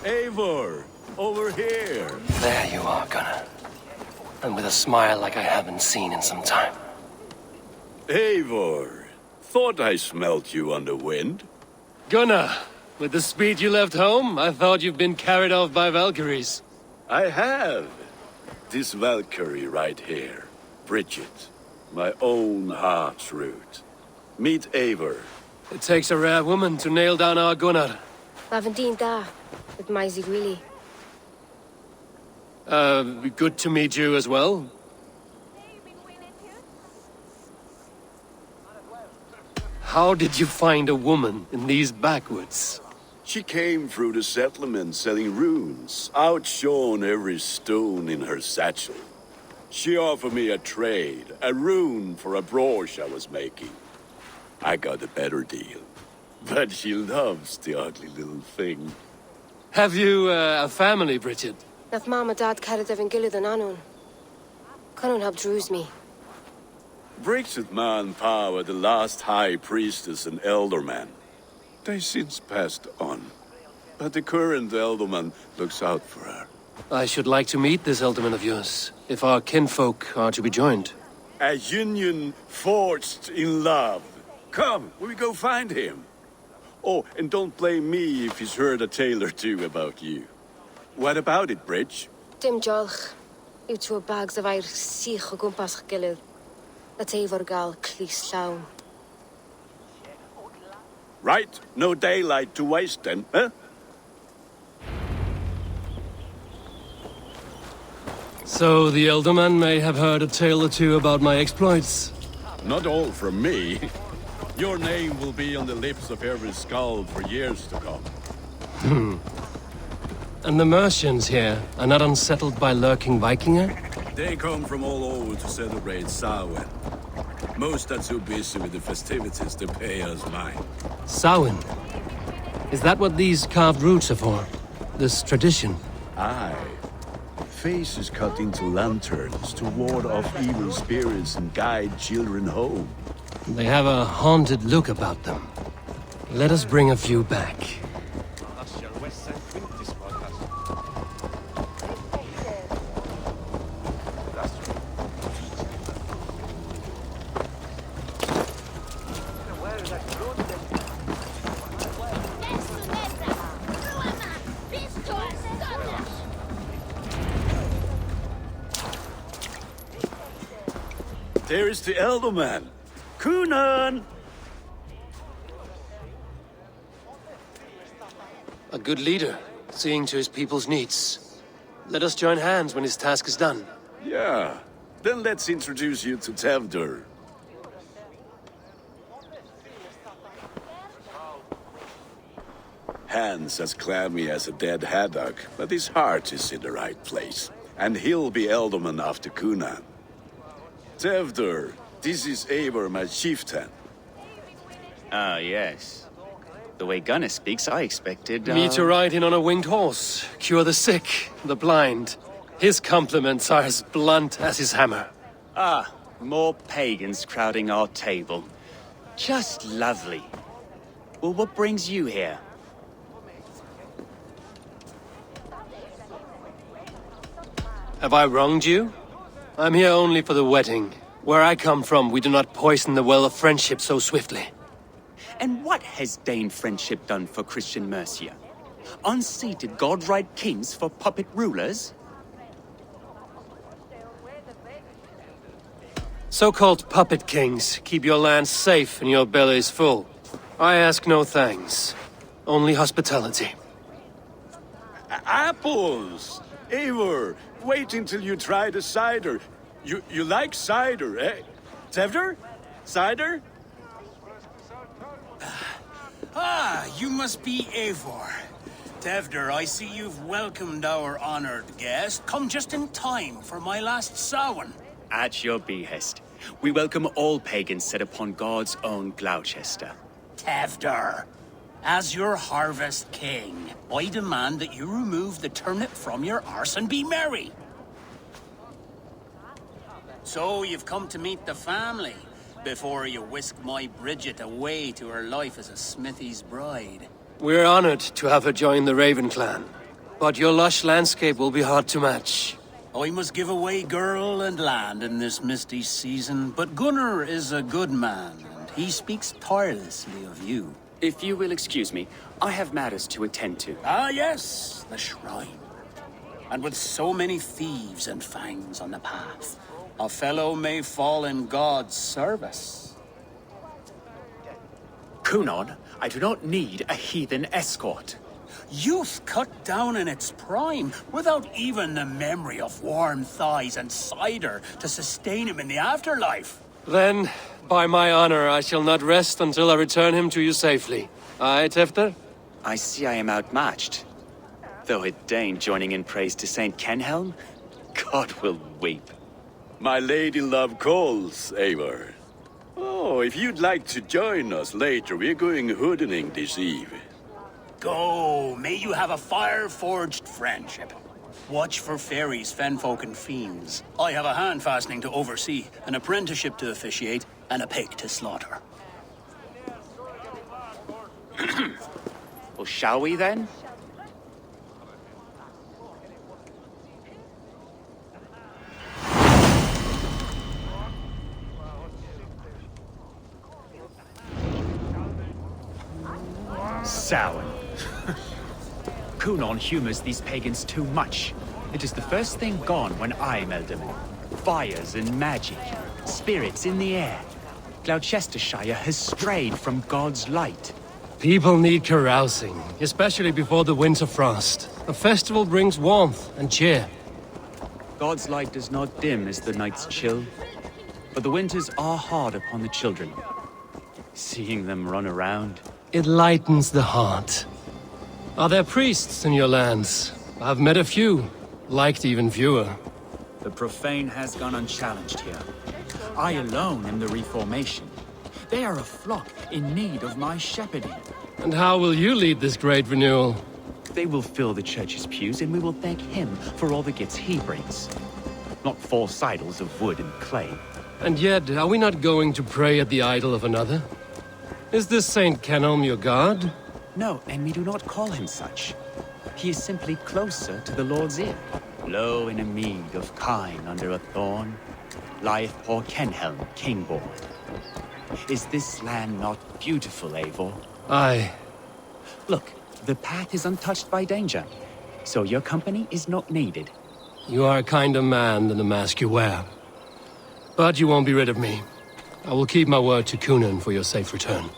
Eivor, over here. There you are, Gunnar. And with a smile like I haven't seen in some time. Eivor, thought I smelt you on the wind. Gunnar, with the speed you left home, I thought you've been carried off by Valkyries. I have. This Valkyrie right here, Bridget, my own heart's root. Meet Eivor. It takes a rare woman to nail down our Gunnar. Lavendine da, with Maisie Greeley. Good to meet you as well. How did you find a woman in these backwoods? She came through the settlement selling runes, outshone every stone in her satchel. She offered me a trade, a rune for a brooch I was making. I got a better deal. But she loves the ugly little thing. Have you a family, Bridget? Nath Mom and Dad carried Evan Gillard and Anun. Conun helped druise me. Bridget Man Pa were the last high priestess and elderman. They since passed on. But the current elderman looks out for her. I should like to meet this elderman of yours, if our kinfolk are to be joined. A union forged in love. Come, we go find him. Oh, and don't blame me if he's heard a tale or two about you. What about it, Bridge? Dim jolch. You two bags of air sich o gwmpas gilydd. That Eivor gal clis llawn. Right, no daylight to waste then, huh? So the elderman may have heard a tale or two about my exploits. Not all from me. Your name will be on the lips of every skull for years to come. And the Mercians here are not unsettled by lurking Vikinger? They come from all over to celebrate Samhain. Most are too busy with the festivities to pay us mind. Samhain? Is that what these carved roots are for? This tradition? Aye. Faces cut into lanterns to ward off evil spirits and guide children home. They have a haunted look about them. Let us bring a few back. There is the Elderman. Kunan! A good leader, seeing to his people's needs. Let us join hands when his task is done. Yeah. Then let's introduce you to Tevdur. Hands as clammy as a dead haddock, but his heart is in the right place. And he'll be Elderman after Kunan. Tevdur, this is Eivor, my chieftain. Ah, yes. The way Gunnar speaks, I expected, Me to ride in on a winged horse, cure the sick, the blind. His compliments are as blunt as his hammer. Ah, more pagans crowding our table. Just lovely. Well, what brings you here? Have I wronged you? I'm here only for the wedding. Where I come from, we do not poison the well of friendship so swiftly. And what has Dane friendship done for Christian Mercia? Unseated god-right kings for puppet rulers? So-called puppet kings keep your lands safe and your bellies full. I ask no thanks, only hospitality. Apples! Eivor, wait until you try the cider. You like cider, eh? Tevdur? Cider? Ah, you must be Eivor. Tevdur, I see you've welcomed our honored guest. Come just in time for my last Samhain. At your behest. We welcome all pagans set upon God's own Gloucester. Tevdur, as your harvest king, I demand that you remove the turnip from your arse and be merry. So you've come to meet the family before you whisk my Bridget away to her life as a smithy's bride. We're honored to have her join the Raven clan. But your lush landscape will be hard to match. I must give away girl and land in this misty season, but Gunnar is a good man, and he speaks tirelessly of you. If you will excuse me, I have matters to attend to. Ah, yes, the shrine. And with so many thieves and fangs on the path, a fellow may fall in God's service. Kunon, I do not need a heathen escort. Youth cut down in its prime, without even the memory of warm thighs and cider to sustain him in the afterlife. Then, by my honor, I shall not rest until I return him to you safely. Aye, Tefter? I see I am outmatched. Though a Dane joining in praise to Saint Kenhelm, God will weep. My lady love calls, Eivor. Oh, if you'd like to join us later, we're going hoodening this eve. Go, may you have a fire-forged friendship. Watch for fairies, fenfolk, and fiends. I have a hand fastening to oversee, an apprenticeship to officiate, and a pig to slaughter. Well, shall we then? Sour. Kunon humors these pagans too much. It is the first thing gone when I am Elderman. Fires and magic, spirits in the air. Gloucestershire has strayed from God's light. People need carousing, especially before the winter frost. A festival brings warmth and cheer. God's light does not dim as the nights chill, but the winters are hard upon the children. Seeing them run around. It lightens the heart. Are there priests in your lands? I've met a few, liked even fewer. The profane has gone unchallenged here. I alone am the Reformation. They are a flock in need of my shepherding. And how will you lead this great renewal? They will fill the church's pews, and we will thank him for all the gifts he brings. Not false idols of wood and clay. And yet, are we not going to pray at the idol of another? Is this Saint Kenelm your god? No, and we do not call him such. He is simply closer to the Lord's ear. Low in a mead of kine under a thorn, lieth poor Kenhelm, king-born. Is this land not beautiful, Eivor? Aye. Look, the path is untouched by danger, so your company is not needed. You are a kinder man than the mask you wear. But you won't be rid of me. I will keep my word to Kunan for your safe return.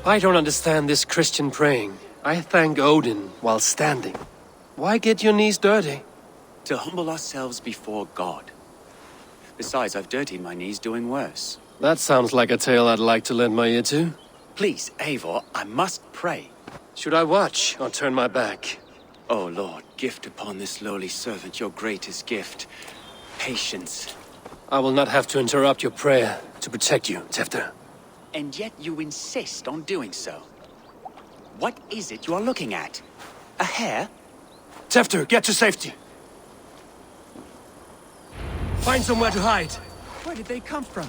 I don't understand this Christian praying. I thank Odin while standing. Why get your knees dirty? To humble ourselves before God. Besides, I've dirtied my knees doing worse. That sounds like a tale I'd like to lend my ear to. Please, Eivor, I must pray. Should I watch or turn my back? Oh Lord, gift upon this lowly servant your greatest gift. Patience. I will not have to interrupt your prayer to protect you, Tefter. And yet you insist on doing so. What is it you are looking at? A hare? Tefter, get to safety! Find somewhere to hide! Where did they come from?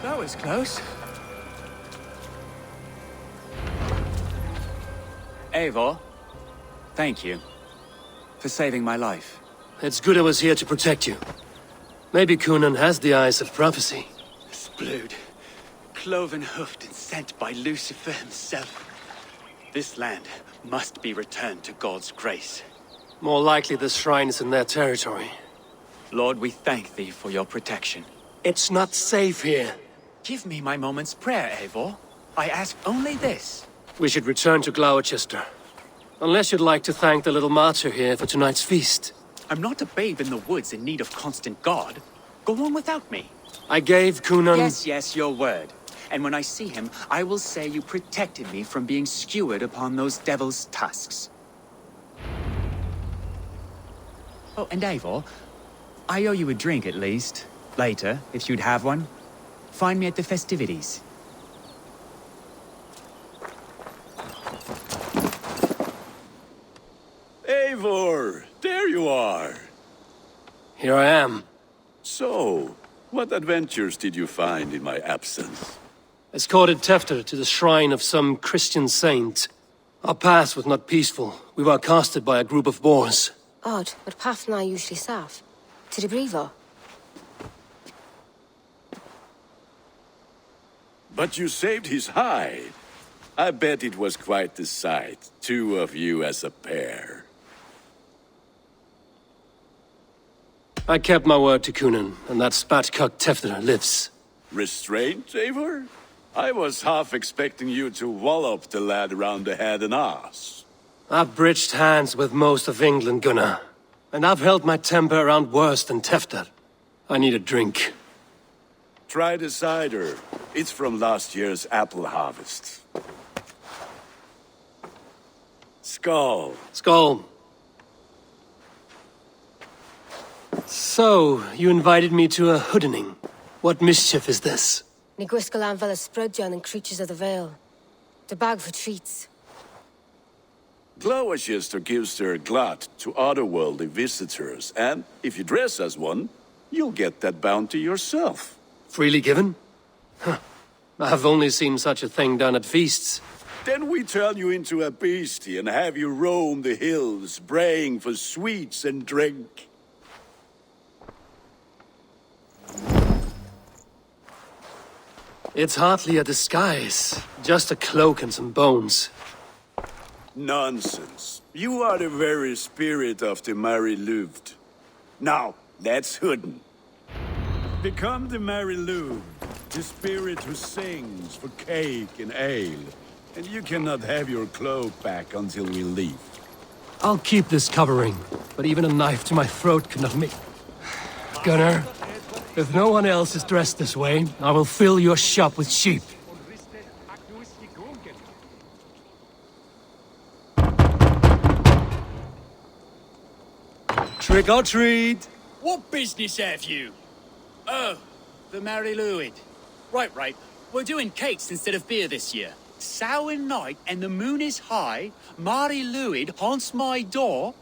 That was close. Eivor, thank you for saving my life. It's good I was here to protect you. Maybe Kunan has the eyes of prophecy. Splood, cloven-hoofed and sent by Lucifer himself. This land must be returned to God's grace. More likely the shrine is in their territory. Lord, we thank thee for your protection. It's not safe here. Give me my moment's prayer, Eivor. I ask only this. We should return to Gloucester. Unless you'd like to thank the little martyr here for tonight's feast. I'm not a babe in the woods in need of constant guard. Go on without me. I gave Cunan... Yes, your word. And when I see him, I will say you protected me from being skewered upon those devil's tusks. Oh, and Eivor, I owe you a drink at least. Later, if you'd have one. Find me at the festivities. Eivor, there you are. Here I am. So, what adventures did you find in my absence? Escorted Tefter to the shrine of some Christian saint. Our path was not peaceful. We were accosted by a group of boars. Odd, but path na usually safe. To the Brevo. But you saved his hide. I bet it was quite the sight, two of you as a pair. I kept my word to Cunan, and that spatcock Tefter lives. Restraint, Eivor? I was half expecting you to wallop the lad around the head and ass. I've bridged hands with most of England, Gunnar. And I've held my temper around worse than Tefter. I need a drink. Try the cider. It's from last year's apple harvest. Skull. Skull. So, you invited me to a hoodening. What mischief is this? Ni gwisgalan fel ysbrydion and creatures of the Vale. The bag for treats. Gloucester gives their glut to otherworldly visitors, and if you dress as one, you'll get that bounty yourself. Freely given? Huh. I've only seen such a thing done at feasts. Then we turn you into a beastie and have you roam the hills, braying for sweets and drink. It's hardly a disguise. Just a cloak and some bones. Nonsense. You are the very spirit of the Mary Louved. Now, let's hooden. Become the Mary Louved, the spirit who sings for cake and ale. And you cannot have your cloak back until we leave. I'll keep this covering, but even a knife to my throat could not make... Gunnar, if no one else is dressed this way, I will fill your shop with sheep. Trick or treat! What business have you? Oh, the Mary Louid. Right. We're doing cakes instead of beer this year. Samhain night and the moon is high. Mary Louid haunts my door.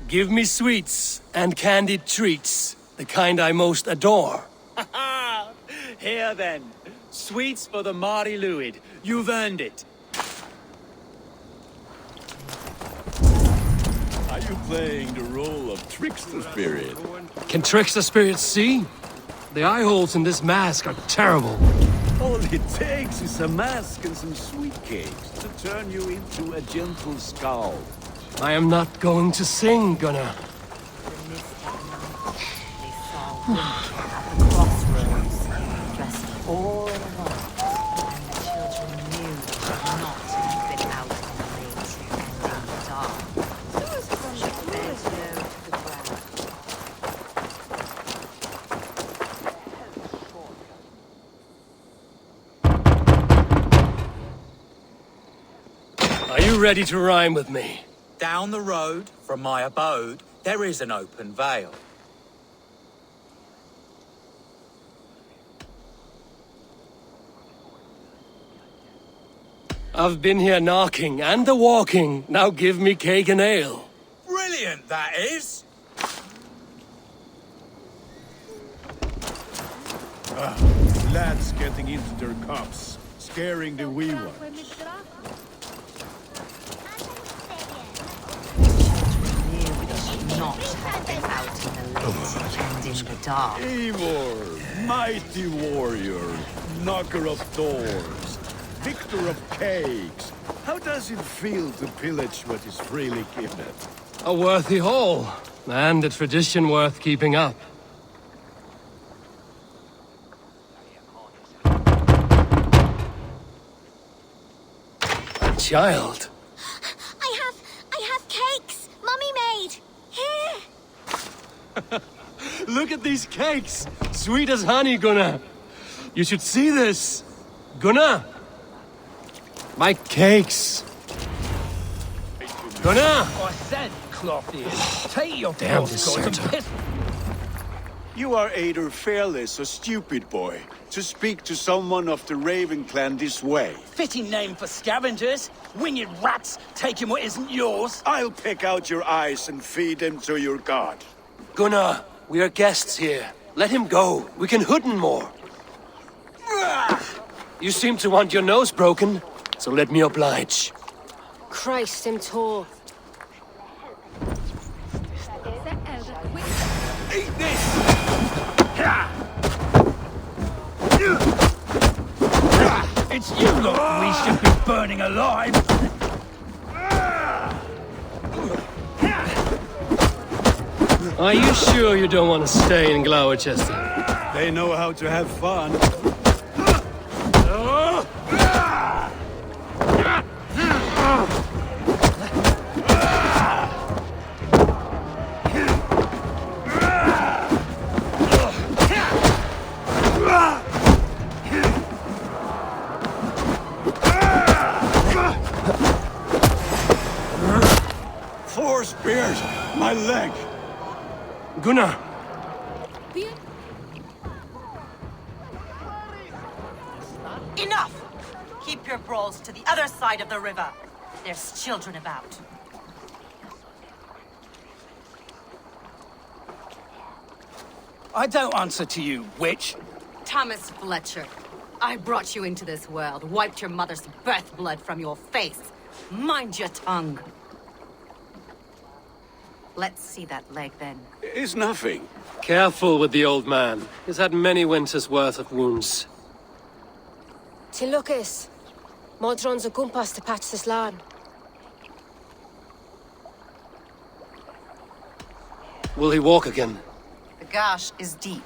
Give me sweets and candied treats, the kind I most adore. Here then. Sweets for the Mary Louid. You've earned it. Are you playing the role of trickster spirit? Can trickster spirits see? The eye holes in this mask are terrible. All it takes is a mask and some sweet cakes to turn you into a gentle skull. I am not going to sing, Gunnar. All in white, and the children knew they should not have been out in the late and in the dark. Should bend low to the ground. Are you ready to rhyme with me? Down the road from my abode, there is an open vale. I've been here knocking and a walking. Now give me cake and ale. Brilliant, that is! Lads getting into their cups, scaring the wee ones. Knew they should not have been out in the late and in the dark. Eivor, mighty warrior, knocker of doors. victor of cakes. How does it feel to pillage what is freely given? A worthy haul, and a tradition worth keeping up. A child. I have cakes! Mummy made! Here! Look at these cakes! Sweet as honey, Gunnar! You should see this! Gunnar! My cakes! Gunnar! I said, Clothier, take your Damn postcodes and deserter. piss. You are either fearless or stupid, boy, to speak to someone of the Raven clan this way. Fitting name for scavengers. Winged rats taking what isn't yours. I'll pick out your eyes and feed them to your god. Gunnar, we are guests here. Let him go. We can hood him more. You seem to want your nose broken, so let me oblige. Christ him tall. Eat this! It's you lot we should be burning alive. Are you sure you don't want to stay in Gloucester? They know how to have fun. Four spears! My leg! Gunnar! Enough! Keep your brawls to the other side of the river. There's children about. I don't answer to you, witch. Thomas Fletcher, I brought you into this world, wiped your mother's birth blood from your face. Mind your tongue. Let's see that leg, then. It's nothing. Careful with the old man. He's had many winters' worth of wounds. Till Lucas. Modron's a gumpas to patch this lawn. Will he walk again? The gash is deep.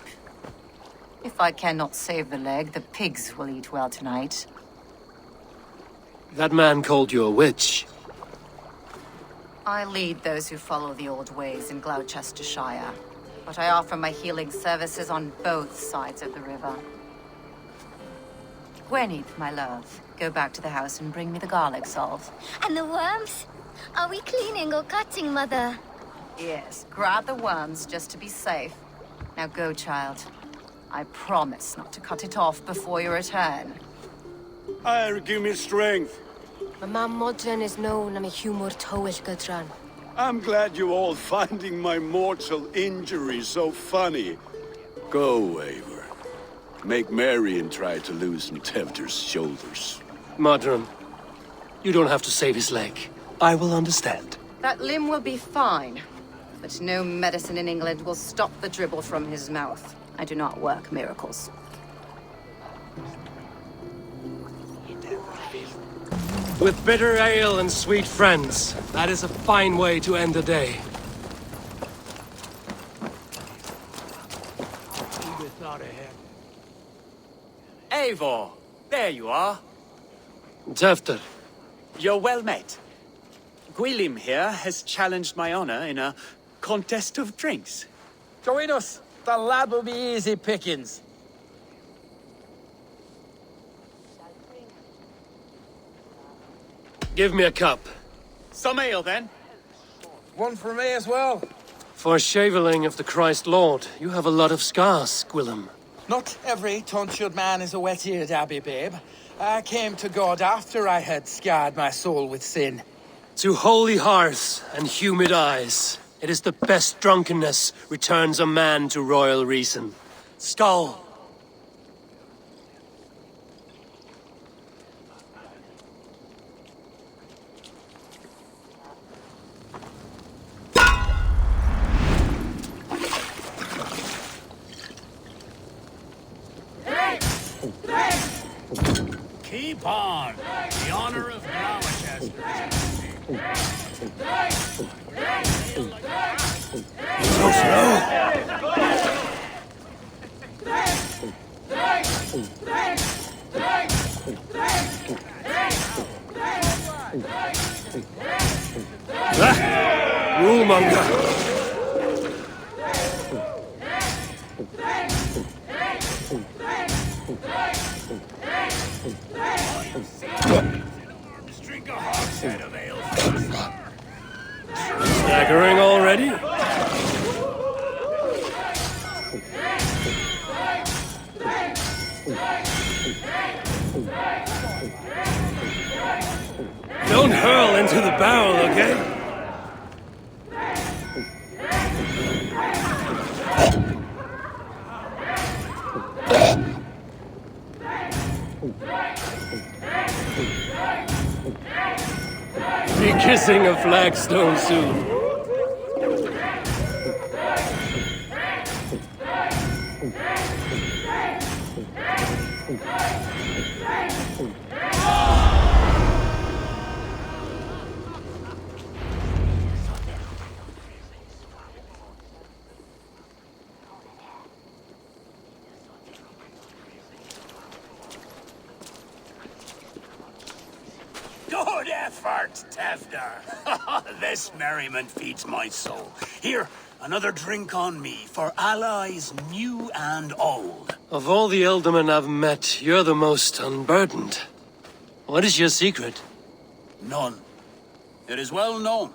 If I cannot save the leg, the pigs will eat well tonight. That man called you a witch. I lead those who follow the old ways in Gloucestershire, but I offer my healing services on both sides of the river. Gweneth, my love, go back to the house and bring me the garlic salt. And the worms? Are we cleaning or cutting, Mother? Yes, grab the worms just to be safe. Now go, child. I promise not to cut it off before your return. Give me strength. My mam Modron is known am a humor towill gudran. I'm glad you all finding my mortal injury so funny. Go, Eivor. Make merry and try to loosen Tevder's shoulders. Modron, you don't have to save his leg. I will understand. That limb will be fine, but no medicine in England will stop the dribble from his mouth. I do not work miracles. With bitter ale and sweet friends, that is a fine way to end the day. Eivor, there you are. Tefter, You're well met. Gwilym here has challenged my honor in a contest of drinks. Join us. The lad will be easy pickings. give me a cup. Some ale, then. One for me as well. For shaveling of the Christ Lord, you have a lot of scars, Gwillem. Not every tonsured man is a wet-eared abbey, babe. I came to God after I had scarred my soul with sin. To holy hearths and humid eyes, it is the best drunkenness returns a man to royal reason. Skull! Keep Keep on. The honor of Gloucester. So slow. Rulemonger. Just drink a hogshead of ale. Staggering already? Don't hurl into the barrel, okay? Be kissing a flagstone soon. Good effort, Tevder. This merriment feeds my soul. Here, another drink on me for allies new and old. Of all the Ealdormen I've met, you're the most unburdened. What is your secret? None. It is well known.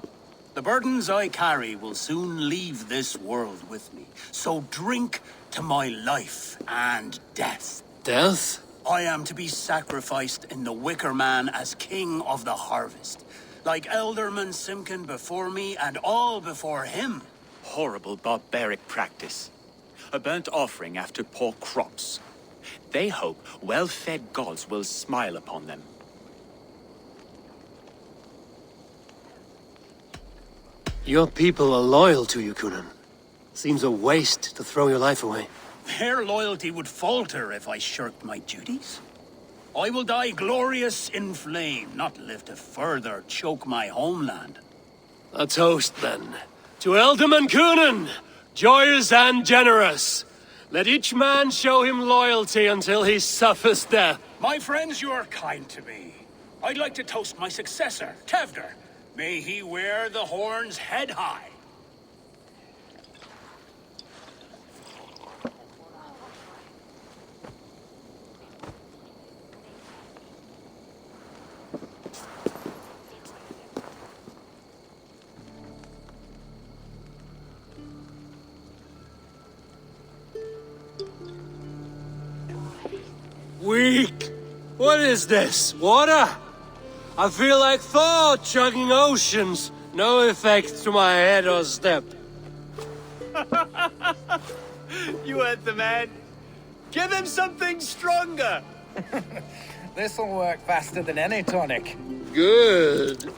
The burdens I carry will soon leave this world with me. So drink to my life and death. Death? I am to be sacrificed in the Wicker Man as king of the harvest. Like Elderman Simkin before me and all before him. Horrible barbaric practice. A burnt offering after poor crops. They hope well-fed gods will smile upon them. Your people are loyal to you, Kunan. Seems a waste to throw your life away. Their loyalty would falter if I shirked my duties. I will die glorious in flame, not live to further choke my homeland. A toast, then. To Ealdorman Kunan, joyous and generous. Let each man show him loyalty until he suffers death. My friends, you are kind to me. I'd like to toast my successor, Tevder. May he wear the horns head high. Weak! What is this? Water? I feel like Thor chugging oceans. No effect to my head or step. You heard the man. Give him something stronger. This'll work faster than any tonic. Good.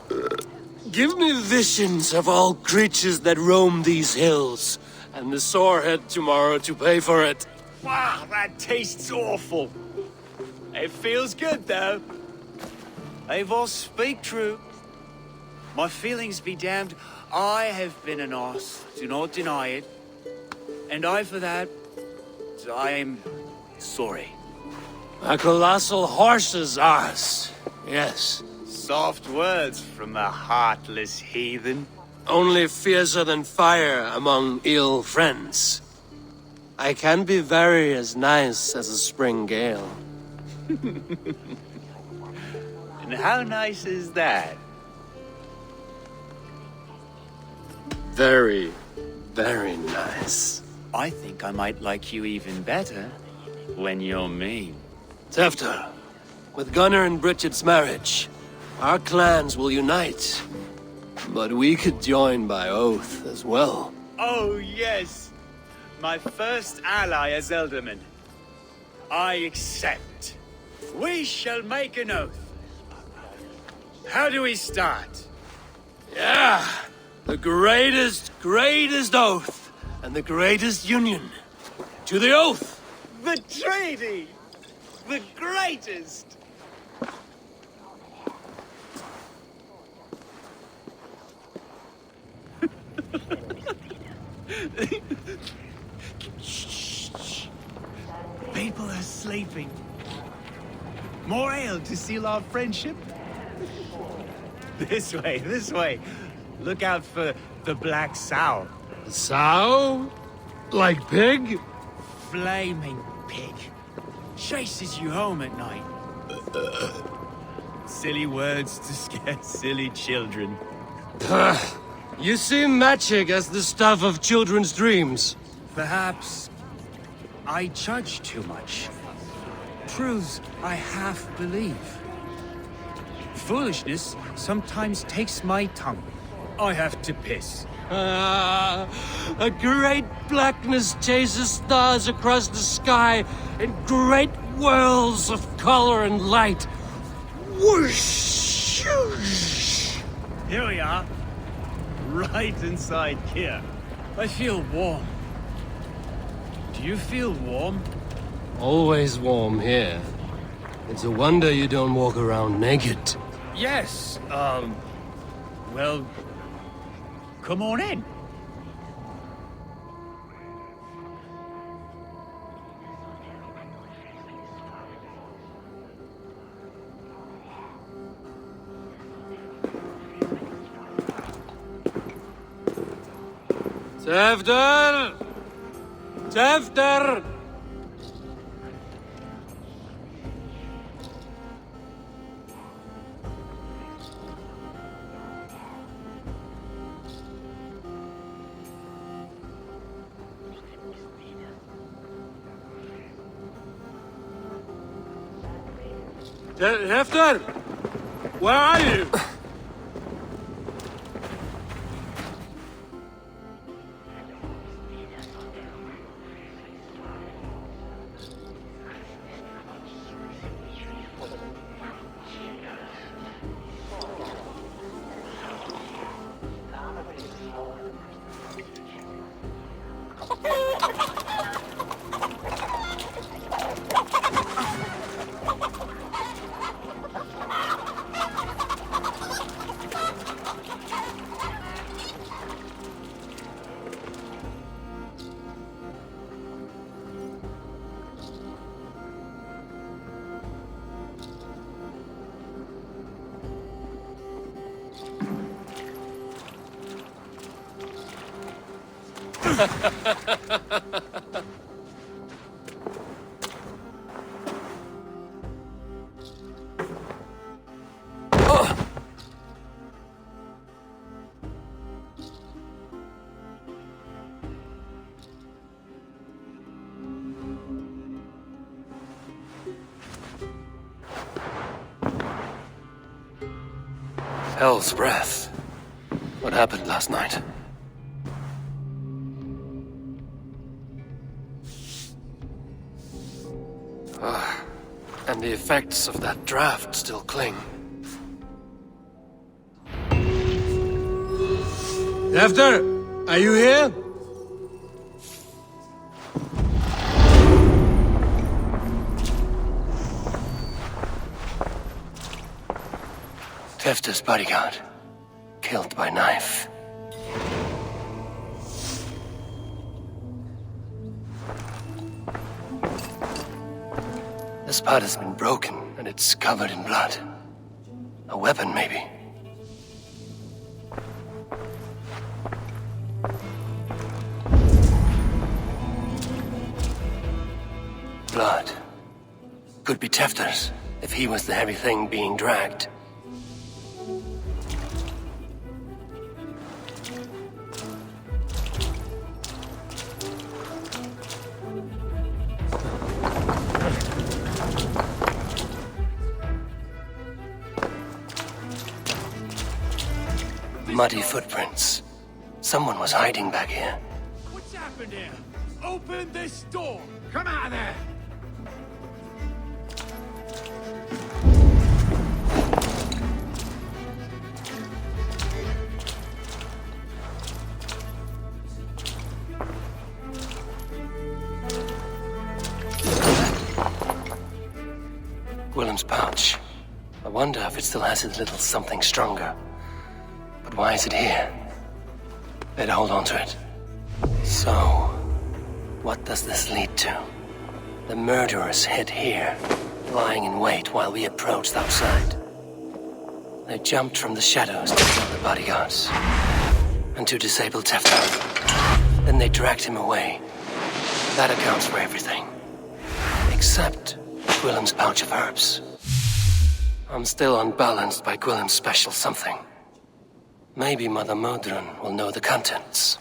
Give me visions of all creatures that roam these hills, and the sorehead tomorrow to pay for it. Wow, that tastes awful. It feels good, though. Eivor, speak true. My feelings be damned. I have been an ass, do not deny it. And I, for that, I am sorry. A colossal horse's arse. Yes. Soft words from a heartless heathen. Only fiercer than fire among ill friends. I can be very as nice as a spring gale. And how nice is that? Very, very nice. I think I might like you even better when you're mean. Tefter, with Gunnar and Bridget's marriage, our clans will unite. But we could join by oath as well. Oh, yes. My first ally as Elderman. I accept. We shall make an oath. How do we start? Yeah, the greatest oath, and the greatest union. To the oath! The treaty! The greatest! Shh. People are sleeping. More ale to seal our friendship? This way. Look out for the black sow. Sow? Like pig? Flaming pig. Chases you home at night. Silly words to scare silly children. You see magic as the stuff of children's dreams. Perhaps I judge too much. Truths I half believe. Foolishness sometimes takes my tongue. I have to piss. A great blackness chases stars across the sky in great whirls of color and light. Whoosh! Shoosh. Here we are. Right inside here. I feel warm. Do you feel warm? Always warm here. It's a wonder you don't walk around naked. Yes, well, come on in. Tefter! Tefter! Hefter! Where are you? Hell's breath. What happened last night? And the effects of that draft still cling. Hefter, are you here? Hefter's bodyguard, killed by knife. The spot has been broken, and it's covered in blood. A weapon, maybe. Blood. Could be Tefter's, if he was the heavy thing being dragged. Muddy footprints. Someone was hiding back here. What's happened here? Open this door! Come out of there! Willem's pouch. I wonder if it still has its little something stronger. But why is it here? Better hold on to it. So, what does this lead to? The murderers hid here, lying in wait while we approached outside. They jumped from the shadows to kill the bodyguards, and to disable Tefta. Then they dragged him away. That accounts for everything. Except Gwillem's pouch of herbs. I'm still unbalanced by Gwillem's special something. Maybe Mother Modron will know the contents.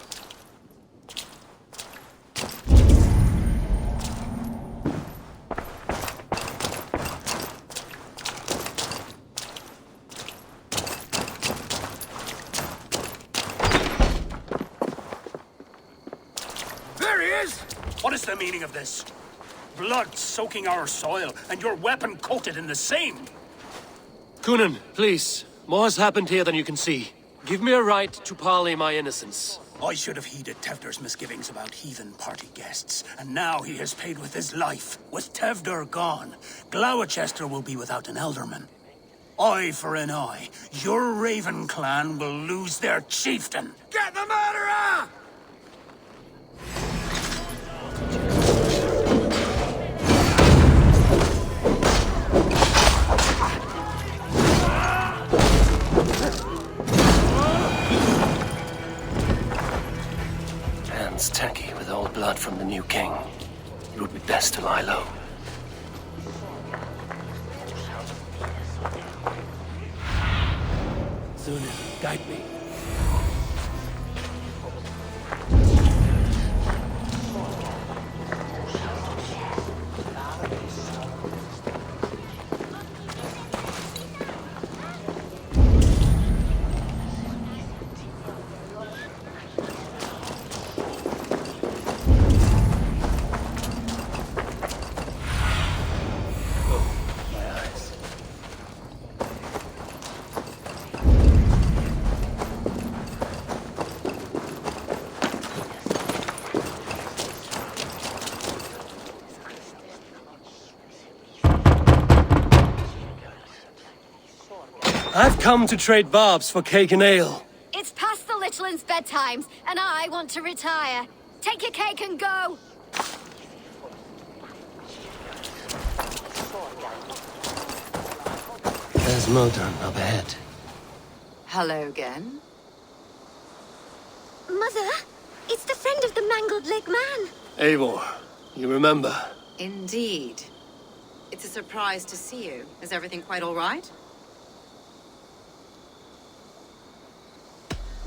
There he is! What is the meaning of this? Blood soaking our soil, and your weapon coated in the same! Kunan, please. More has happened here than you can see. Give me a right to parley my innocence. I should have heeded Tevder's misgivings about heathen party guests, and now he has paid with his life. With Tevder gone, Gloucester will be without an elderman. Eye for an eye, your Raven clan will lose their chieftain. Get the murderer! Hands tacky with old blood from the new king. It would be best to lie low. Zunin, guide me. I've come to trade barbs for cake and ale. It's past the little one's bedtimes, and I want to retire. Take your cake and go. There's Modron up ahead. Hello again. Mother, it's the friend of the mangled leg man. Eivor, you remember? Indeed. It's a surprise to see you. Is everything quite all right?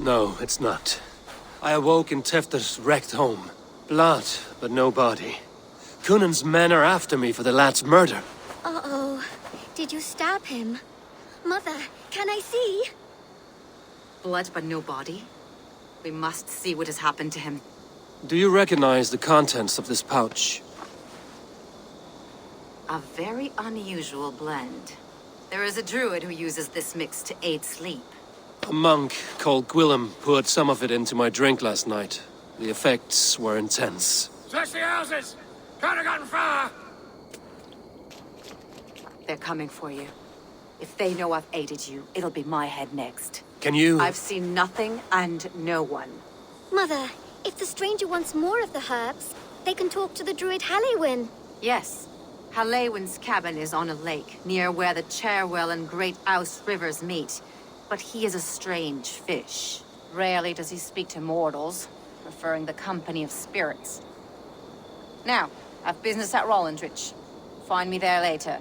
No, it's not. I awoke in Tefter's wrecked home. Blood, but no body. Kunan's men are after me for the lad's murder. Uh-oh. Did you stab him? Mother, can I see? Blood but no body? We must see what has happened to him. Do you recognize the contents of this pouch? A very unusual blend. There is a druid who uses this mix to aid sleep. A monk called Gwillem poured some of it into my drink last night. The effects were intense. Search the houses! Can't have gotten far! They're coming for you. If they know I've aided you, it'll be my head next. Can you... I've seen nothing and no one. Mother, if the stranger wants more of the herbs, they can talk to the druid Halewyn. Yes. Halewyn's cabin is on a lake, near where the Cherwell and Great Ouse rivers meet. But he is a strange fish. Rarely does he speak to mortals, preferring the company of spirits. Now, I've business at Rollindrich. Find me there later.